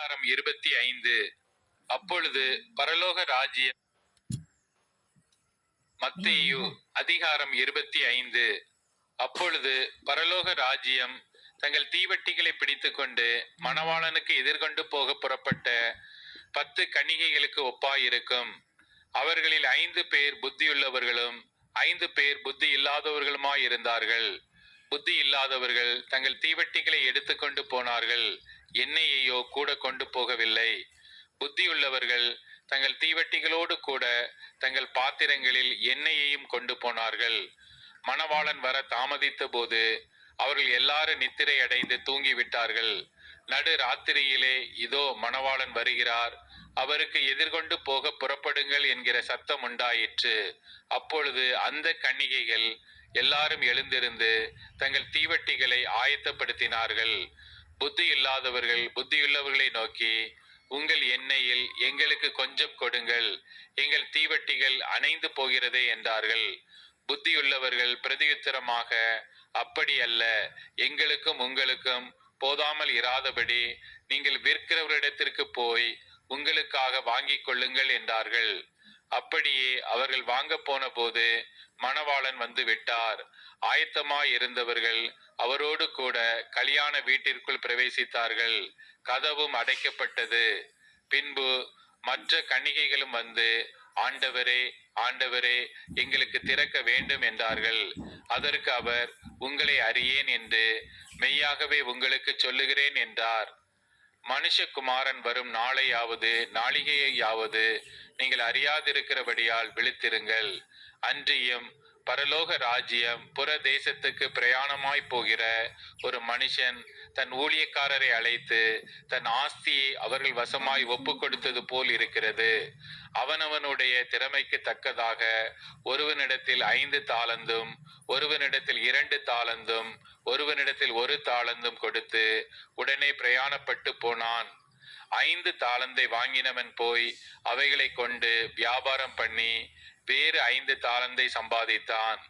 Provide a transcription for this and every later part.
அதிகாரம் 25. அப்பொழுது பரலோக ராஜ்யம். மத்தேயு அதிகாரம் 25. அப்பொழுது பரலோக ராஜ்யம் தங்கள் தீவட்டிகளை பிடித்துக்கொண்டு மணவாளனுக்கு எதிர்கொண்டு போக புறப்பட்ட 10 கன்னிகைகளுக்கு ஒப்பாயிருக்கும். அவர்களில் 5 பேர் புத்தியுள்ளவர்களும் 5 பேர் புத்தி இல்லாதவர்களுமாயிருந்தார்கள். புத்தி இல்லாதவர்கள் தங்கள் தீவட்டிகளை எடுத்துக்கொண்டு போனார்கள், எண்ணெயையோ கூட கொண்டு போகவில்லை. புத்தியுள்ளவர்கள் தங்கள் தீவட்டிகளோடு கூட தங்கள் பாத்திரங்களில் எண்ணெயையும் கொண்டு போனார்கள். மணவாளன் வர தாமதித்த போது அவர்கள் எல்லாரும் நித்திரை அடைந்து தூங்கிவிட்டார்கள். நடு ராத்திரியிலே, இதோ மணவாளன் வருகிறார், அவருக்கு எதிர்கொண்டு போக புறப்படுங்கள் என்கிற சத்தம் உண்டாயிற்று. அப்பொழுது அந்த கன்னிகைகள் எல்லாரும் எழுந்திருந்து தங்கள் தீவட்டிகளை ஆயத்தப்படுத்தினார்கள். புத்தி இல்லாதவர்கள் புத்தியுள்ளவர்களை நோக்கி, உங்கள் எண்ணெயில் எங்களுக்கு கொஞ்சம் கொடுங்கள், எங்கள் தீவட்டிகள் அணைந்து போகிறதே என்றார்கள். புத்தியுள்ளவர்கள் பிரதியுத்தரமாக, அப்படி அல்ல, எங்களுக்கும் உங்களுக்கும் போதாமல் இராதபடி நீங்கள் விற்கிறவரிடத்திற்கு போய் உங்களுக்காக வாங்கிக் கொள்ளுங்கள் என்றார்கள். அப்படியே அவர்கள் வாங்க போன போது மணவாளன் வந்து விட்டார். ஆயத்தமாய் இருந்தவர்கள் அவரோடு கூட கல்யாண வீட்டிற்குள் பிரவேசித்தார்கள். கதவும் அடைக்கப்பட்டது. பின்பு மற்ற கன்னிகைகளும் வந்து, ஆண்டவரே, ஆண்டவரே, எங்களுக்கு திறக்க வேண்டும் என்றார்கள். அதற்கு அவர், உங்களை அறியேன் என்று மெய்யாகவே உங்களுக்கு சொல்லுகிறேன் என்றார். மனுஷகுமாரன் வரும் நாளையாவது நாளிகையாவது நீங்கள் அறியாதிருக்கிறபடியால் விழித்திருங்கள். அன்றியும் பரலோக ராஜ்யம் புற தேசத்துக்கு பிரயாணமாய் போகிற ஒரு மனுஷன் தன் ஊழியக்காரரை அழைத்து தன் ஆஸ்தியை அவர்கள் வசமாய் ஒப்பு கொடுத்தது போல் இருக்கிறது. அவனவனுடைய திறமைக்கு தக்கதாக ஒருவனிடத்தில் 5 தாலந்தும் ஒருவனிடத்தில் 2 தாலந்தும் ஒருவனிடத்தில் 1 தாலந்தும் கொடுத்து உடனே பிரயாணப்பட்டு போனான். 5 தாலந்தை வாங்கினவன் போய் அவைகளை கொண்டு வியாபாரம் பண்ணி வேறு 5 தாலந்தை சம்பாதித்தான்.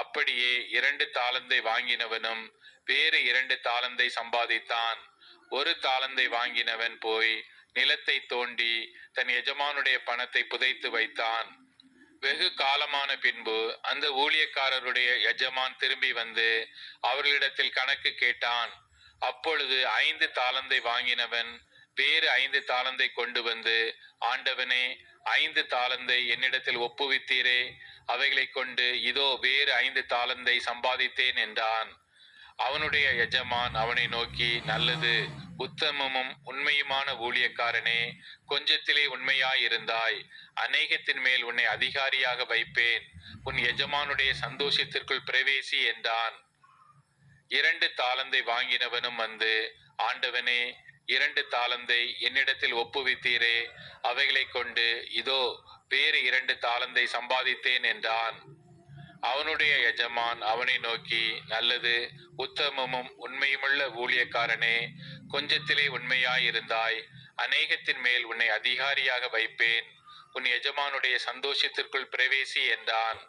அப்படியே 2 தாலந்தை வாங்கினவனும் வேறு 2 தாலந்தை சம்பாதித்தான். 1 தாலந்தை வாங்கினவன் போய் நிலத்தை தோண்டி தன் எஜமானுடைய பணத்தை புதைத்து வைத்தான். வெகு காலமான பின்பு அந்த ஊழியக்காரருடைய எஜமான் திரும்பி வந்து அவர்களிடத்தில் கணக்கு கேட்டான். அப்பொழுது 5 தாலந்தை வாங்கினவன் வேறு 5 தாலந்தை கொண்டு வந்து, ஆண்டவனே, 5 தாலந்தை என்னிடத்தில் ஒப்புவித்தீரே, அவைகளை கொண்டு இதோ வேறு 5 தாலந்தை சம்பாதித்தேன் என்றான். அவனுடைய எஜமான் அவனை நோக்கி, நல்லது, உத்தமமும் உண்மையுமான ஊழியக்காரனே, கொஞ்சத்திலே உண்மையாயிருந்தாய், அநேகத்தின் மேல் உன்னை அதிகாரியாக வைப்பேன், உன் எஜமானுடைய சந்தோஷத்திற்குள் பிரவேசி என்றான். 2 தாலந்தை வாங்கினவனும் வந்து, ஆண்டவனே, 2 தாலந்தை என்னிடத்தில் ஒப்புவித்தீரே, அவைகளை கொண்டு இதோ வேறு 2 தாலந்தை சம்பாதித்தேன் என்றான். அவனுடைய எஜமான் அவனை நோக்கி, நல்லது, உத்தமமும் உண்மையுமுள்ள ஊழியக்காரனே, கொஞ்சத்திலே உண்மையாயிருந்தாய், அநேகத்தின் மேல் உன்னை அதிகாரியாக வைப்பேன், உன் எஜமானுடைய சந்தோஷத்திற்குள் பிரவேசி என்றான்.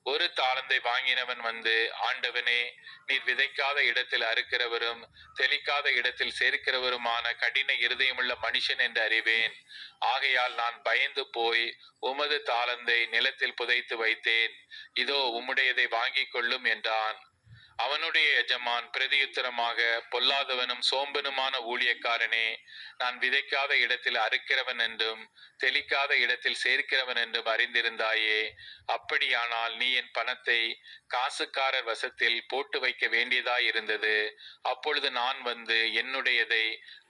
1 தாலந்தை வாங்கினவன் வந்து, ஆண்டவனே, நீர் விதைக்காத இடத்தில் அறுக்கிறவரும் தெளிக்காத இடத்தில் சேர்க்கிறவருமான கடின இருதயமுள்ள மனுஷன் என்று அறிவேன். ஆகையால் நான் பயந்து போய் உமது தாலந்தை நிலத்தில் புதைத்து வைத்தேன். இதோ உம்முடையதை வாங்கிக் கொள்ளும் என்றான். அவனுடைய எஜமான் பிரதியுத்தரமாக, பொல்லாதவனும் சோம்பனுமான ஊழியக்காரனே, நான் விதைக்காத இடத்தில் அறுக்கிறவன் என்றும் தெளிக்காத இடத்தில் சேர்க்கிறவன் என்றும் அறிந்திருந்தாயே. அப்படியானால் நீ என் பணத்தை காசுக்காரர் வசத்தில் போட்டு வைக்க வேண்டியதாயிருந்தது. அப்பொழுது நான் வந்து என்னுடையதை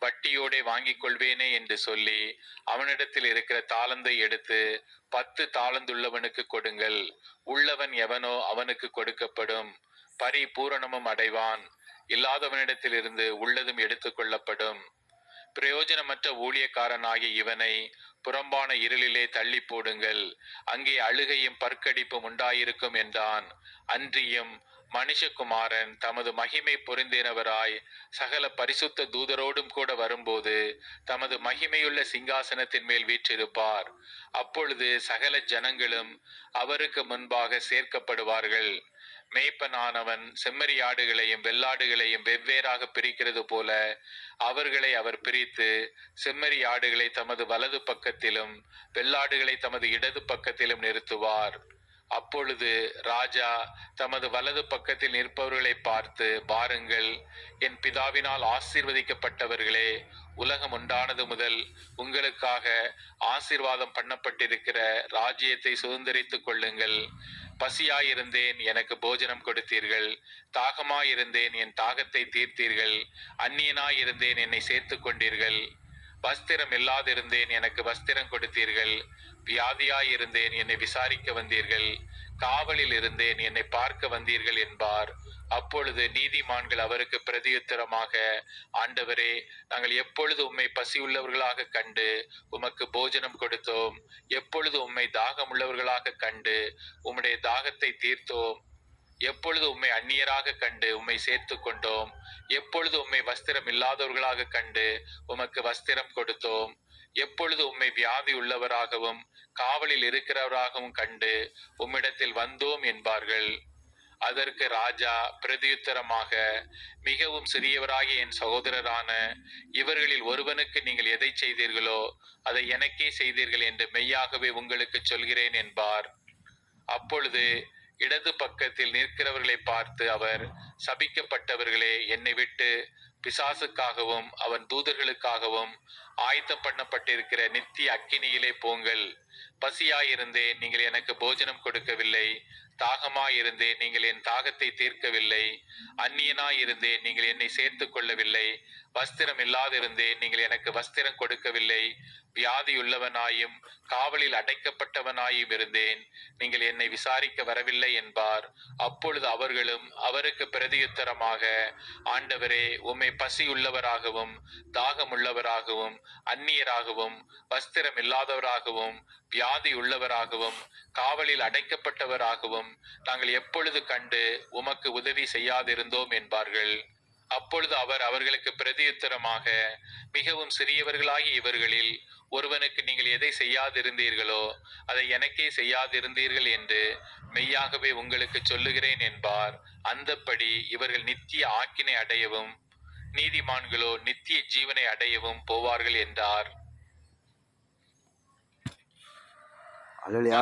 வட்டியோടെ வாங்கிக் கொள்வேனே என்று சொல்லி அவனிடத்தில் இருக்கிற தாலந்தை எடுத்து 10 தாலந்துள்ளவனுக்கு கொடுங்கள். உள்ளவன் எவனோ அவனுக்கு கொடுக்கப்படும், பரிபூரணமும் அடைவான். இல்லாதவனிடத்திலிருந்து உள்ளதும் எடுத்துக் கொள்ளப்படும். பிரயோஜனமற்ற ஊழியக்காரனாகிய இவனை புறம்பான இருளிலே தள்ளி போடுங்கள், அங்கே அழுகையும் பற்கடிப்பும் உண்டாயிருக்கும் என்றான். அன்றியும் மனுஷகுமாரன் தமது மகிமை பொருந்தினவராய் சகல பரிசுத்த தூதரோடும் கூட வரும்போது தமது மகிமையுள்ள சிங்காசனத்தின் மேல் வீற்றிருப்பார். அப்பொழுது சகல ஜனங்களும் அவருக்கு முன்பாக சேர்க்கப்படுவார்கள். மேய்ப்பனானவன் செம்மறியாடுகளையும் வெள்ளாடுகளையும் வெவ்வேறாக பிரிக்கிறது போல அவர்களை அவர் பிரித்து செம்மறியாடுகளை தமது வலது பக்கத்திலும் வெள்ளாடுகளை தமது இடது பக்கத்திலும் நிறுத்துவார். அப்பொழுது ராஜா தமது வலது பக்கத்தில் நிற்பவர்களை பார்த்து, பாருங்கள், என் பிதாவினால் ஆசீர்வதிக்கப்பட்டவர்களே, உலகம் உண்டானது முதல் உங்களுக்காக ஆசீர்வாதம் பண்ணப்பட்டிருக்கிற ராஜ்யத்தை சுதந்திரித்துக் கொள்ளுங்கள். பசியாயிருந்தேன், எனக்கு போஜனம் கொடுத்தீர்கள். தாகமாயிருந்தேன், என் தாகத்தை தீர்த்தீர்கள். அந்நியனாயிருந்தேன், என்னை சேர்த்துக் கொண்டீர்கள். வஸ்திரம் இல்லாதிருந்தேன், எனக்கு வஸ்திரம் கொடுத்தீர்கள். வியாதியாயிருந்தேன், என்னை விசாரிக்க வந்தீர்கள். காவலில் இருந்தேன், என்னை பார்க்க வந்தீர்கள் என்பார். அப்பொழுது நீதிமான்கள் அவருக்கு பிரதியுத்தரமாக, ஆண்டவரே, நாங்கள் எப்பொழுது உம்மை பசியுள்ளவர்களாக கண்டு உமக்கு போஜனம் கொடுத்தோம்? எப்பொழுது உம்மை தாகமுள்ளவர்களாக கண்டு உம்முடைய தாகத்தை தீர்த்தோம்? எப்பொழுது உம்மை அந்நியராக கண்டு உம்மை சேர்த்து கொண்டோம்? எப்பொழுது உம்மை வஸ்திரம் இல்லாதவர்களாக கண்டு உமக்கு வஸ்திரம் கொடுத்தோம்? எப்பொழுது உம்மை வியாதி உள்ளவராகவும் காவலில் இருக்கிறவராகவும் கண்டு உம்மிடத்தில் வந்தோம் என்பார்கள். அதற்கு ராஜா பிரதியுத்தரமாக, மிகவும் சிறியவராகிய என் சகோதரரான இவர்களில் ஒருவனுக்கு நீங்கள் எதை செய்தீர்களோ அதை எனக்கே செய்தீர்கள் என்று மெய்யாகவே உங்களுக்கு சொல்கிறேன் என்பார். அப்பொழுது இடது பக்கத்தில் நிற்கிறவர்களை பார்த்து அவர், சபிக்கப்பட்டவர்களே, என்னை விட்டு பிசாசுக்காகவும் அவன் தூதர்களுக்காகவும் ஆயத்தம் பண்ணப்பட்டிருக்கிற நித்திய அக்கினியிலே போங்கள். பசியாயிருந்தேன், நீங்கள் எனக்கு போஜனம் கொடுக்கவில்லை. தாகமாயிருந்தேன், நீங்கள் என் தாகத்தை தீர்க்கவில்லை. அந்நியனாயிருந்தேன், நீங்கள் என்னை சேர்த்து கொள்ளவில்லை. வஸ்திரம் இல்லாதிருந்தேன், நீங்கள் எனக்கு வஸ்திரம் கொடுக்கவில்லை. வியாதியுள்ளவனாயும் காவலில் அடைக்கப்பட்டவனாயும் இருந்தேன், நீங்கள் என்னை விசாரிக்க வரவில்லை என்பார். அப்பொழுது அவர்களும் அவருக்கு பிரதியுத்தரமாக, ஆண்டவரே, உம்மை பசியுள்ளவராகவும் தாகமுள்ளவராகவும் அந்நியராகவும் வஸ்திரம் இல்லாதவராகவும் வியாதி உள்ளவராகவும் காவலில் அடைக்கப்பட்டவராகவும் நாங்கள் எப்பொழுது கண்டு உமக்கு உதவி செய்யாதிருந்தோம் என்பார்கள். அப்பொழுது அவர் அவர்களுக்கு பிரதியுத்தரமாக, மிகவும் சிறியவர்களாகி இவர்களில் ஒருவனுக்கு நீங்கள் எதை செய்யாதிருந்தீர்களோ அதை எனக்கே செய்யாதிருந்தீர்கள் என்று மெய்யாகவே உங்களுக்கு சொல்லுகிறேன் என்பார். அந்தப்படி இவர்கள் நித்திய ஆக்கினை அடையவும் நீதிமான்களோ நித்திய ஜீவனை அடையவும் போவார்கள் என்றார். அல்லேலூயா.